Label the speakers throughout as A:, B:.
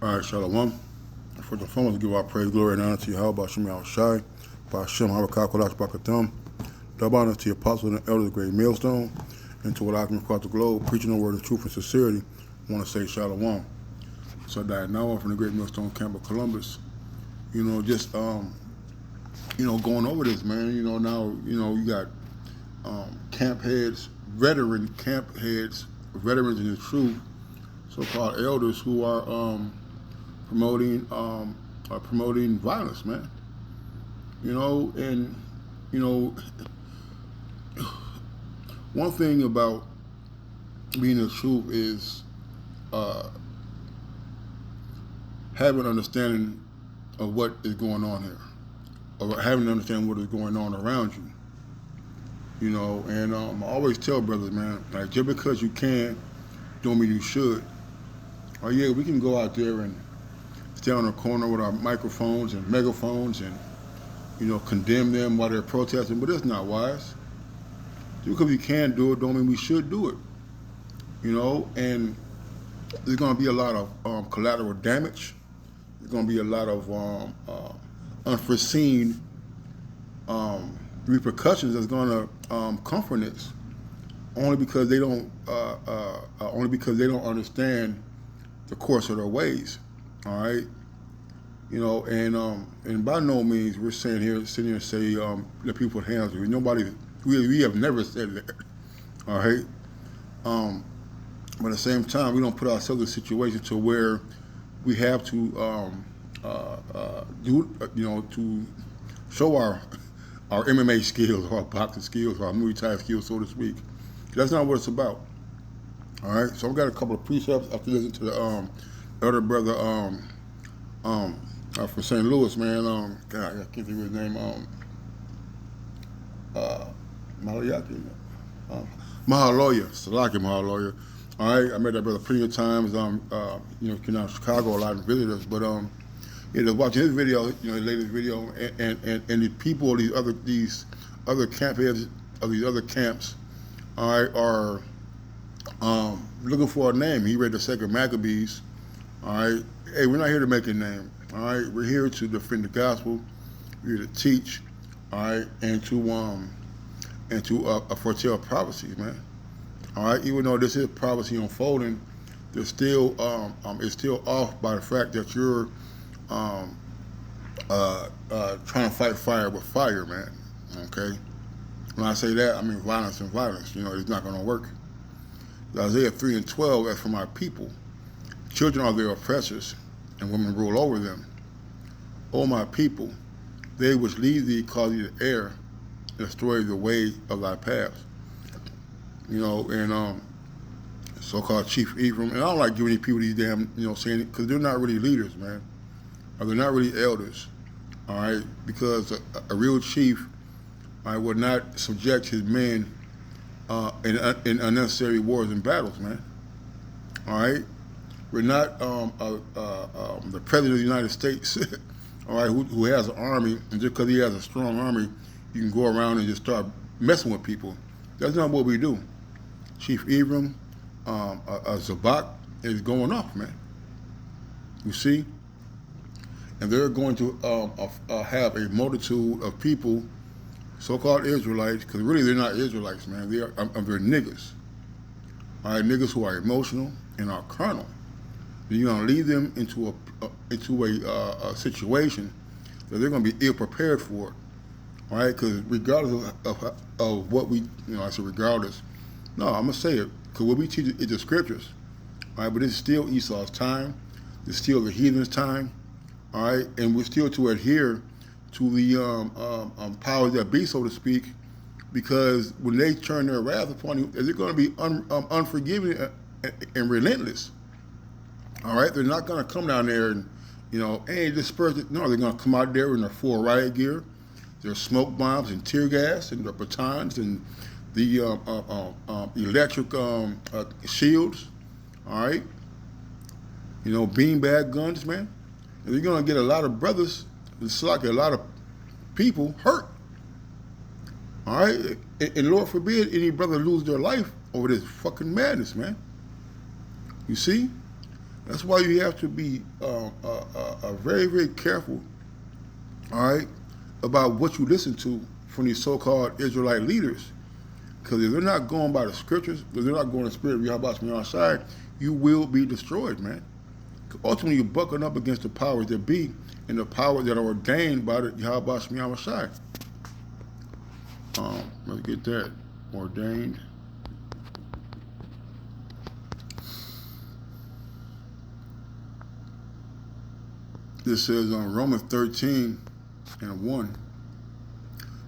A: All right, Shalom. First and foremost, give our praise, glory, and honor to Yahweh, Bashem Yahushai, Bashem Harakakolash Bakatham. Double honor to the apostles and the elders of the great millstone, and to all I can across the globe, preaching the word of truth and sincerity. I want to say Shalom. So that now I'm from the great millstone camp of Columbus. Just going over this, man. Now you got camp heads, veteran camp heads, veterans in the truth, so-called elders who are promoting violence, man. And one thing about being the truth is having an understanding of what is going on here, or having an understanding what is going on around you. And I always tell brothers, man, like, just because you can, don't mean you should. Oh yeah, we can go out there and stay on the corner with our microphones and megaphones and condemn them while they're protesting, but that's not wise. Just because we can do it don't mean we should do it. And there's going to be a lot of collateral damage. There's going to be a lot of unforeseen repercussions that's going to come from this, only because they don't understand the course of their ways. All right, and by no means we're sitting here and say let people put hands on you. Nobody, we have never said that. All right, but at the same time, we don't put ourselves in a situation to where we have to to show our MMA skills, or our boxing skills, or our Muay Thai skills, so to speak. That's not what it's about. All right, so I've got a couple of precepts after listening to the elder brother from St. Louis, man. God, I can't think of his name. Malayaki, Mahaloya, Salaki Mahaloya. All right, I met that brother plenty of times. Came out to Chicago a lot and visited us, but watching his video, his latest video, and the people of these other camp heads of these other camps, all right, are looking for a name. He read the Second Maccabees. All right, hey, we're not here to make a name. All right, we're here to defend the gospel. We're here to teach. All right, and to foretell prophecies, man. All right, even though this is prophecy unfolding, there's still it's still off by the fact that you're trying to fight fire with fire, man. Okay, when I say that, I mean violence and violence. It's not going to work. Isaiah 3:12, as for my people, children are their oppressors, and women rule over them. O my people, they which lead thee cause thee to err, and destroy the way of thy paths. And so-called Chief Ephraim, and I don't like giving these people these damn, saying it, because they're not really leaders, man. Or they're not really elders, all right? Because a real chief, would not subject his men in unnecessary wars and battles, man. All right? We're not the President of the United States, all right, who has an army, and just because he has a strong army, you can go around and just start messing with people. That's not what we do. Chief Ephraim, Zabak is going off, man. You see? And they're going to have a multitude of people, so-called Israelites, because really they're not Israelites, man. They're niggas. All right, niggas who are emotional and are carnal. And you're going to lead them into a situation that they're going to be ill prepared for. All right, because regardless of what we, I said regardless. No, I'm going to say it, because what we teach is the scriptures. All right, but it's still Esau's time. It's still the heathen's time. All right, and we're still to adhere to the powers that be, so to speak, because when they turn their wrath upon you, they're going to be unforgiving and relentless. All right, they're not going to come down there and, hey, disperse it. No, they're going to come out there in their full riot gear, their smoke bombs and tear gas and their batons and the electric shields. All right, beanbag guns, man. And you're going to get a lot of brothers, it's like a lot of people hurt. All right? And Lord forbid any brother lose their life over this fucking madness, man. You see? That's why you have to be very, very careful, all right, about what you listen to from these so-called Israelite leaders. Because if they're not going by the scriptures, if they're not going the spirit of Yahweh from your side, you will be destroyed, man. Ultimately, you're bucking up against the powers that be and the powers that are ordained by the Yahweh from your side. Let's get that. Ordained. This says on Romans 13:1.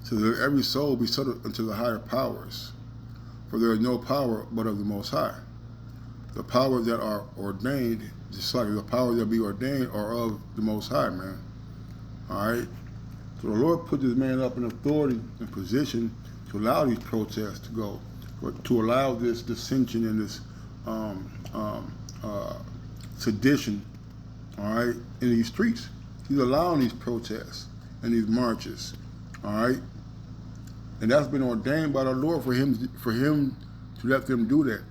A: So that every soul be subject unto the higher powers. For there is no power but of the Most High. The powers that are ordained, just like the powers that be ordained, are of the Most High, man. All right? So the Lord put this man up in authority and position to allow these protests to go, to allow this dissension and this sedition, all right, in these streets. He's allowing these protests and these marches, all right? And that's been ordained by the Lord for him to let them do that.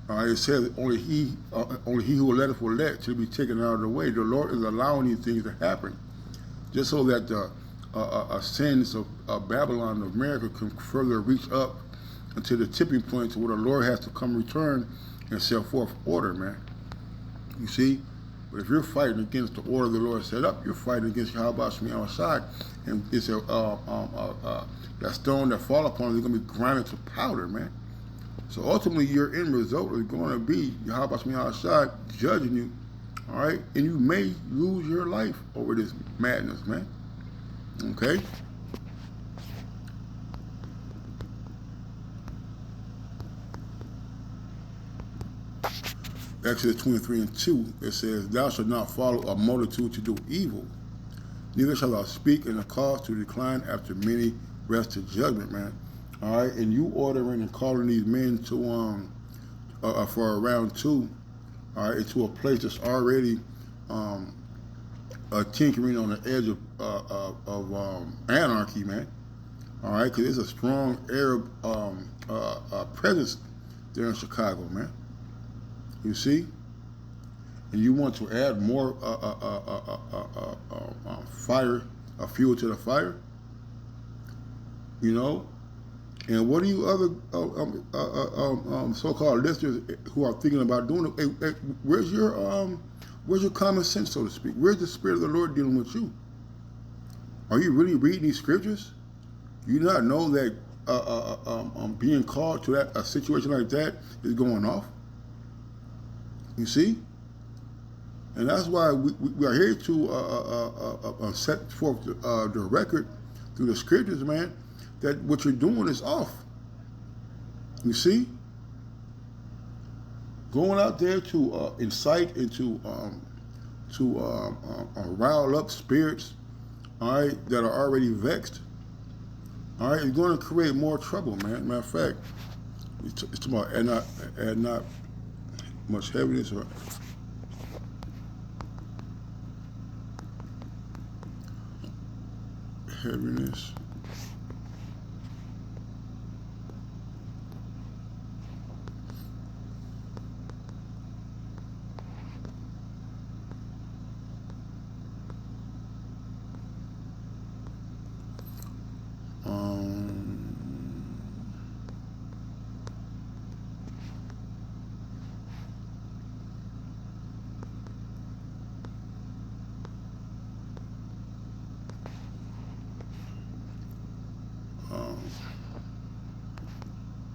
A: All right, it says only he who will let us will let to be taken out of the way. The Lord is allowing these things to happen, just so that the sins of Babylon, of America, can further reach up until the tipping point to where the Lord has to come return and set forth order, man. You see? But if you're fighting against the order the Lord set up, you're fighting against Yahweh Shemi outside, and it's that stone that fall upon is going to be grinded to powder, man. So ultimately, your end result is going to be Yahweh Shemi outside judging you, all right? And you may lose your life over this madness, man. Okay? Exodus 23:2, it says, Thou shalt not follow a multitude to do evil, neither shalt thou speak in a cause to decline after many rest to judgment, man. All right, and you ordering and calling these men to for a round two, all right, into a place that's already tinkering on the edge of anarchy, man. All right, because there's a strong Arab presence there in Chicago, man. You see, and you want to add more fuel to the fire, you know. And what are you other so-called listeners who are thinking about doing it? Hey, where's your common sense, so to speak? Where's the Spirit of the Lord dealing with you? Are you really reading these scriptures? You not know that being called to a situation like that is going off? You see? And that's why we are here to set forth the record through the scriptures, man, that what you're doing is off. You see? Going out there to incite and to rile up spirits, all right, that are already vexed, all right, is going to create more trouble, man. Matter of fact, it's about add not much heaviness or heaviness.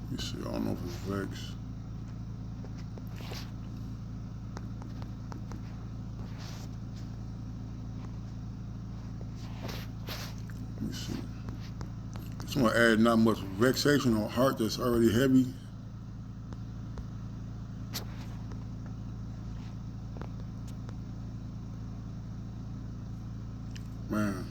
A: Let me see, I don't know if it's vex. Let me see. Just want to add not much vexation or heart that's already heavy. Man.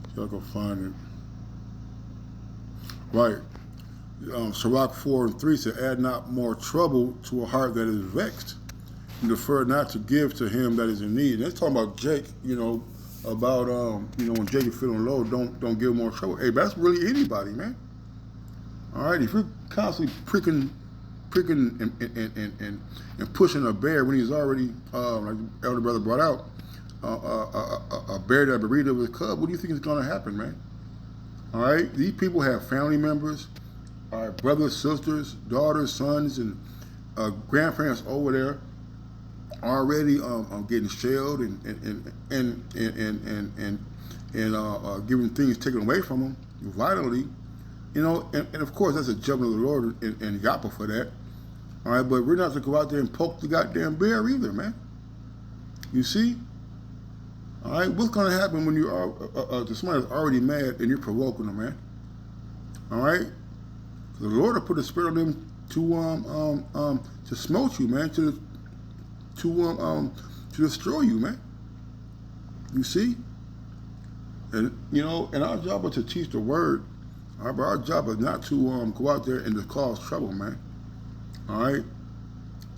A: See if I can find it. Right. Sirach 4:3 said, Add not more trouble to a heart that is vexed, and defer not to give to him that is in need. And that's talking about Jake, you know, about when Jacob feeling low, don't give him more trouble. Hey, that's really anybody, man. All right, if you're constantly pricking and pushing a bear when he's already, like the elder brother brought out, a bear that bereaved of his cub, what do you think is going to happen, man? All right, these people have family members, all right, brothers, sisters, daughters, sons, and grandparents over there already getting shelled and giving things taken away from them violently. And of course that's a judgment of the Lord and Yapa for that. All right, but we're not to go out there and poke the goddamn bear either, man. You see? All right, what's going to happen when you are to somebody that's already mad and you're provoking them, man? All right, the Lord will put a spirit on them to smote you, man, to destroy you, man. You see? And and our job is to teach the word. All right, but our job is not to go out there and to cause trouble, man. All right?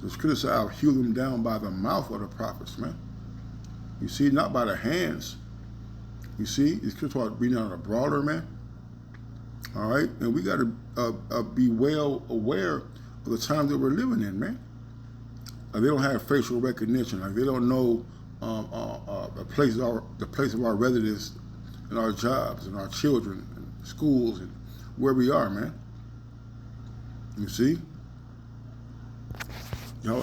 A: The scripture says, I'll hew them down by the mouth of the prophets, man. You see, not by the hands. You see, the scripture talks about being out a brawler, man. All right? And we got to be well aware of the times that we're living in, man. They don't have facial recognition. Like they don't know the place of our residence and our jobs and our children and schools and where we are, man. You see? The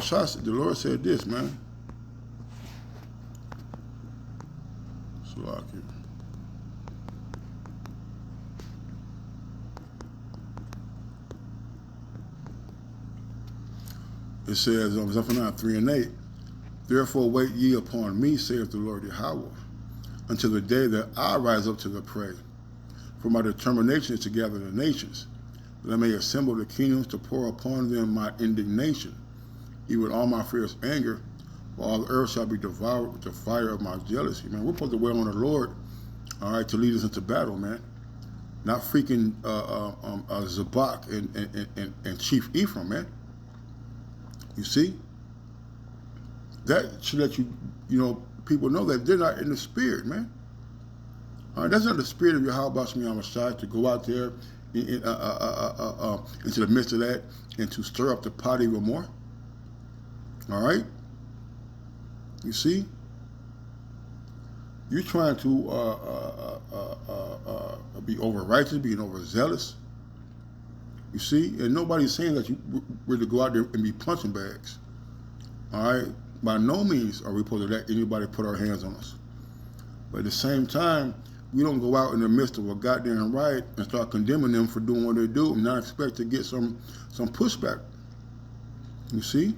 A: Lord said this, man. Salaki. It says, Zephaniah 3:8, therefore wait ye upon me, saith the Lord Yahweh, until the day that I rise up to the prey. For my determination is to gather the nations, that I may assemble the kingdoms to pour upon them my indignation, even all my fierce anger, for all the earth shall be devoured with the fire of my jealousy. Man, we're supposed to wait on the Lord, all right, to lead us into battle, man. Not freaking Zabak and Chief Ephraim, man. You see? That should let people know that they're not in the spirit, man. All right, that's not the spirit of Yahweh Shai to go out there into the midst of that and to stir up the pot even more. All right? You see? You're trying to be over-righteous, being overzealous. You see? And nobody's saying that we're to go out there and be punching bags. All right? By no means are we supposed to let anybody put our hands on us. But at the same time, we don't go out in the midst of a goddamn riot and start condemning them for doing what they do and not expect to get some pushback. You see?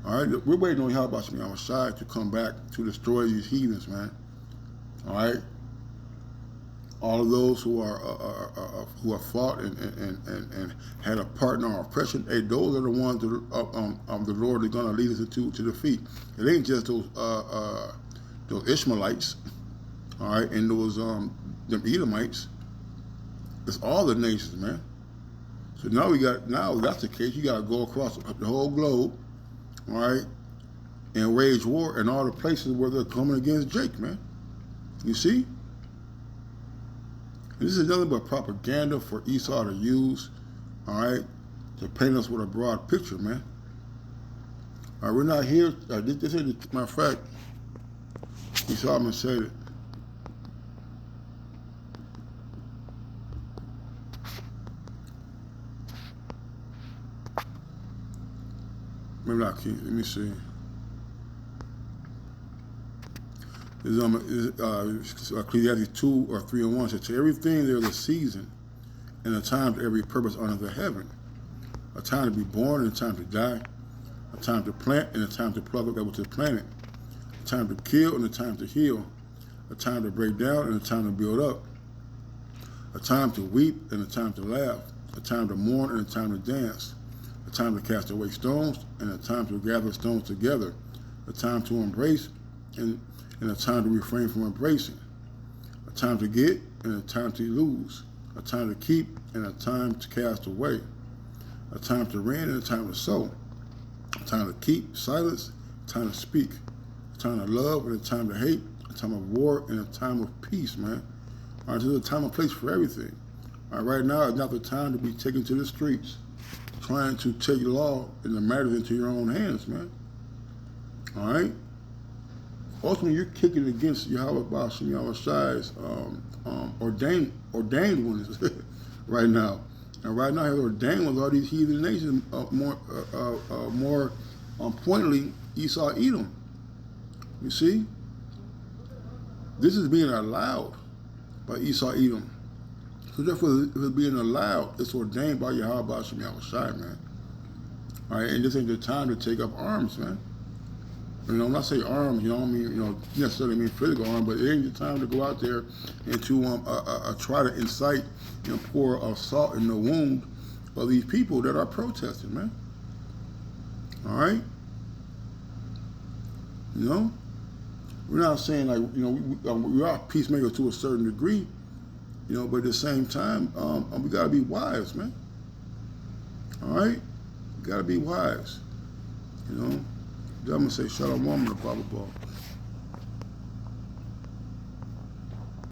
A: All right? We're waiting on Yahweh Shai to come back to destroy these heathens, man. All right? All of those who have fought and had a part in our oppression, hey, those are the ones that the Lord is going to lead us to defeat. It ain't just those Ishmaelites, all right, and those them Edomites. It's all the nations, man. So now if that's the case, you got to go across the whole globe, all right, and wage war in all the places where they're coming against Jake, man. You see? This is nothing but propaganda for Esau to use, all right, to paint us with a broad picture, man. All right, we're not here. This is, matter of fact, Esau said it. Maybe not. Let me see. Ecclesiastes 2 or 3 and 1 says, to everything there is a season and a time to every purpose under the heaven. A time to be born and a time to die. A time to plant and a time to pluck up that which is planted. A time to kill and a time to heal. A time to break down and a time to build up. A time to weep and a time to laugh. A time to mourn and a time to dance. A time to cast away stones and a time to gather stones together. A time to embrace and a time to refrain from embracing, a time to get and a time to lose, a time to keep and a time to cast away, a time to rend and a time to sow, a time to keep silence, a time to speak, a time of love and a time to hate, a time of war and a time of peace, man. All right, there's a time and place for everything. All right, right now is not the time to be taken to the streets, trying to take law and the matters into your own hands, man. All right. Ultimately, you're kicking against Yahweh Bashim Yahweh Shai's ordained ones right now. And right now, he's ordained with all these heathen nations, more pointedly, Esau, Edom. You see? This is being allowed by Esau, Edom. So therefore, if it's being allowed, it's ordained by Yahweh Bashim Yahweh Shai, man. All right, and this ain't the time to take up arms, man. You know, when I say arms, you know, I don't mean, you know, necessarily mean physical arms, but it ain't the time to go out there and to try to incite and pour salt in the wound of these people that are protesting, man. All right? You know? We're not saying, like, you know, we are peacemakers to a certain degree, you know, but at the same time, we got to be wise, man. All right? We got to be wise, you know? I'm going to say shalom to Baba Ball.